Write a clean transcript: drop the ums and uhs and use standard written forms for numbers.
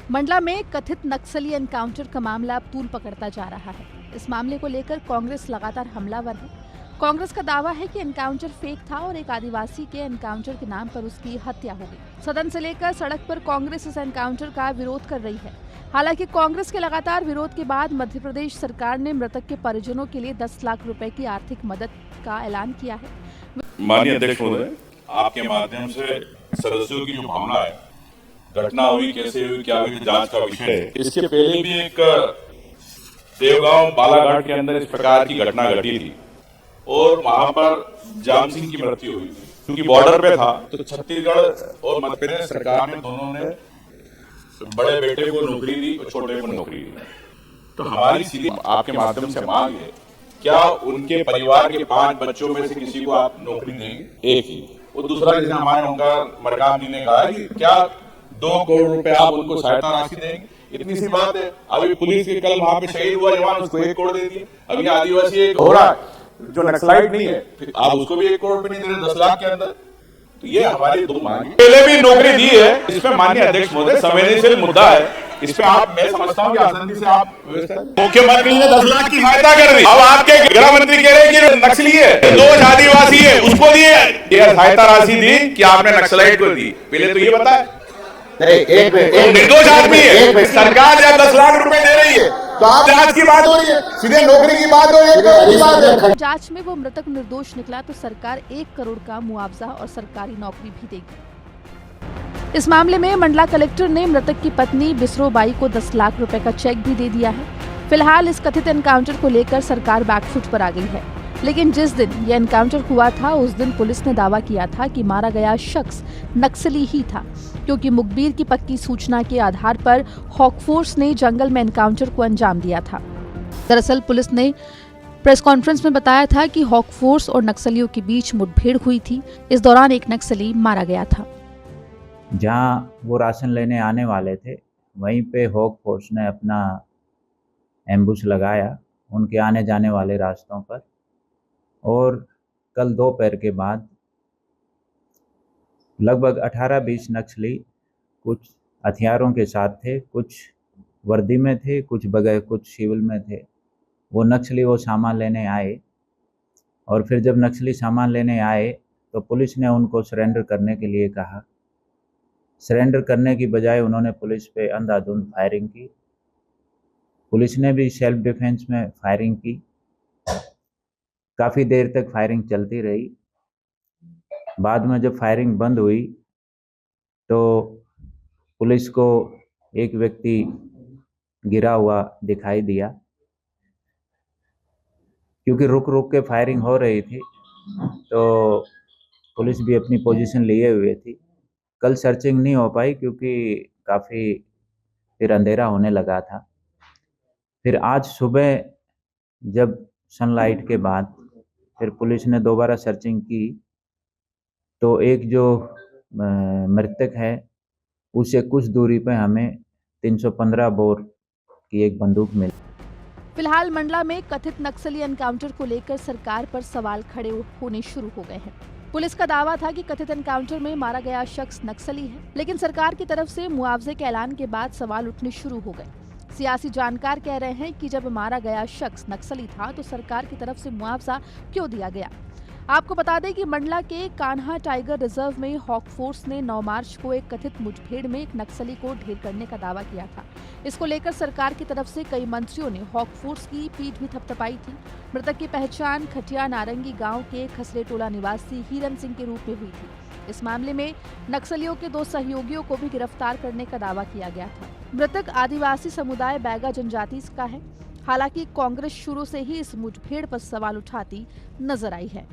मंडला में कथित नक्सली एनकाउंटर का मामला अब तूल पकड़ता जा रहा है। इस मामले को लेकर कांग्रेस लगातार हमलावर है। कांग्रेस का दावा है कि एनकाउंटर फेक था और एक आदिवासी के एनकाउंटर के नाम पर उसकी हत्या हो गई। सदन से लेकर सड़क पर कांग्रेस इस एनकाउंटर का विरोध कर रही है। हालांकि कांग्रेस के लगातार विरोध के बाद मध्य प्रदेश सरकार ने मृतक के परिजनों के लिए 10 लाख रुपए की आर्थिक मदद का ऐलान किया है। माननीय अध्यक्ष महोदय, आपके माध्यम से सदस्यों की जो भावना है, घटना हुई कैसे हुई, क्या हुई, जांच का विषय है। इसके पहले भी एक देवगांव बालाघाट के अंदर इस प्रकार की घटना घटी थी और वहां पर जाम सिंह की मृत्यु हुई थी। क्योंकि बॉर्डर पे था तो छत्तीसगढ़ और मध्य प्रदेश सरकार ने दोनों ने बड़े बेटे को नौकरी दी और छोटे को नौकरी दी। तो हमारी सीधी आपके माध्यम से मांग है, क्या उनके परिवार के 5 बच्चों में से किसी को आप नौकरी देंगे? एक ही। और दूसरा, जैसे हमारे ओंकार मरकाम जी ने कहा कि क्या 2 करोड़ रुपए आप उनको सहायता राशि देंगे? इतनी सी बात है। अभी पुलिस के कल वहां पे शहीद हुआ जवान, उसको 1 करोड़ दे दिए। अभी आदिवासी एक हो रहा है जो नक्सलाइट नहीं है, फिर आप उसको भी 1 करोड़ रुपए नहीं दे रहे 10 लाख के अंदर। तो ये हमारी 2 मांग है। पहले भी नौकरी दी है, इसमें माननीय अध्यक्ष महोदय संवेदनशील मुद्दा है। इस पे आप, मैं समझता हूँ कि आसानी से आप मुख्यमंत्री ने 10 लाख की सहायता कर दी। अब आपके गृह मंत्री कह रहे हैं कि नक्सली है, 2 आदिवासी है, उसको दिए ये सहायता राशि दी कि आपने नक्सलाइट को दी। पहले तो ये बताए। एक निर्दोष आदमी है, सरकार या 10 लाख रुपए दे रही है तो आप जांच की बात हो रही है, सीधे नौकरी की बात हो रही है। जांच में वो मृतक निर्दोष निकला तो सरकार 1 करोड़ का मुआवजा और सरकारी नौकरी भी देगी। इस मामले में मंडला कलेक्टर ने मृतक की पत्नी बिसरो बाई को 10 लाख रुपए का चेक भी दे दिया है। फिलहाल इस कथित एनकाउंटर को लेकर सरकार बैकफुट पर आ गई है। लेकिन जिस दिन यह एनकाउंटर हुआ था उस दिन पुलिस ने दावा किया था कि मारा गया शख्स नक्सली ही था, क्योंकि मुखबिर की पक्की सूचना के आधार पर हॉक फोर्स ने जंगल में एनकाउंटर को अंजाम दिया था। दरअसल पुलिस ने प्रेस कॉन्फ्रेंस में बताया था कि हॉक फोर्स और नक्सलियों के बीच मुठभेड़ हुई थी। इस दौरान एक नक्सली मारा गया था। जहां वो राशन लेने आने वाले थे वहीं पे हॉक फोर्स ने अपना एम्बुश लगाया उनके आने जाने वाले रास्तों पर। और कल दोपहर के बाद लगभग 18-20 नक्सली कुछ हथियारों के साथ थे, कुछ वर्दी में थे, कुछ बगैर, कुछ सिविल में थे। वो नक्सली वो सामान लेने आए और फिर जब नक्सली सामान लेने आए तो पुलिस ने उनको सरेंडर करने के लिए कहा। सरेंडर करने की बजाय उन्होंने पुलिस पे अंधाधुंध फायरिंग की। पुलिस ने भी सेल्फ डिफेंस में फायरिंग की। काफ़ी देर तक फायरिंग चलती रही। बाद में जब फायरिंग बंद हुई तो पुलिस को एक व्यक्ति गिरा हुआ दिखाई दिया। क्योंकि रुक रुक के फायरिंग हो रही थी तो पुलिस भी अपनी पोजीशन लिए हुए थी। कल सर्चिंग नहीं हो पाई क्योंकि काफ़ी फिर अंधेरा होने लगा था। फिर आज सुबह जब सनलाइट के बाद फिर पुलिस ने दोबारा सर्चिंग की तो एक जो मृतक है उसे कुछ दूरी पर हमें 315 बोर की एक बंदूक मिली। फिलहाल मंडला में कथित नक्सली एनकाउंटर को लेकर सरकार पर सवाल खड़े होने शुरू हो गए हैं। पुलिस का दावा था कि कथित एनकाउंटर में मारा गया शख्स नक्सली है, लेकिन सरकार की तरफ से मुआवजे के ऐलान के बाद सवाल उठने शुरू हो गए। सियासी जानकार कह रहे हैं कि जब मारा गया शख्स नक्सली था तो सरकार की तरफ से मुआवजा क्यों दिया गया। आपको बता दें कि मंडला के कान्हा टाइगर रिजर्व में हॉक फोर्स ने 9 मार्च को एक कथित मुठभेड़ में एक नक्सली को ढेर करने का दावा किया था। इसको लेकर सरकार की तरफ से कई मंत्रियों ने हॉक फोर्स की पीठ भी थपथपाई थी। मृतक की पहचान खटिया नारंगी गांव के खसरे टोला निवासी हीरन सिंह के रूप में हुई थी। इस मामले में नक्सलियों के 2 सहयोगियों को भी गिरफ्तार करने का दावा किया गया था। मृतक आदिवासी समुदाय बैगा जनजाति का है। हालांकि कांग्रेस शुरू से ही इस मुठभेड़ पर सवाल उठाती नजर आई है।